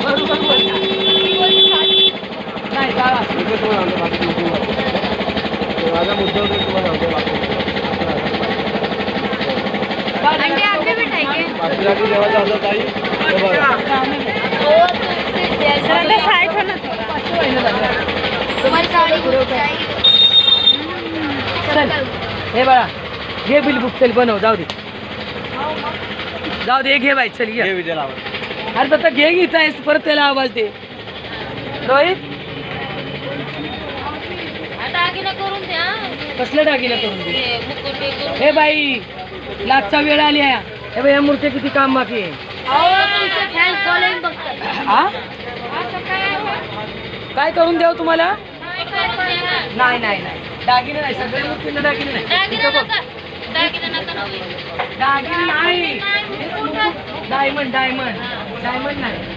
बरोबर बोलला. नाही जावा. माझा मुद्दा होता तुम्हाला बाकी जेव्हा होता ताई हे बाळा घे बिल बुक चल बनव जाऊ दे घे बाई चल घे विजय लावा अरे आता घे घेताय परत त्याला आवाज दे रोहित कसलं दागिना करून दे हे बाई लागचा वेळ आली आहे हे बाई या मूर्ती किती काम बाकी आहे काय करून द्याव तुम्हाला नाही नाही नाही दागिने नाही सगळ्या मूर्तींना दागिने नाही दागिने नाही डायमंड डायमंड डायमंड नाही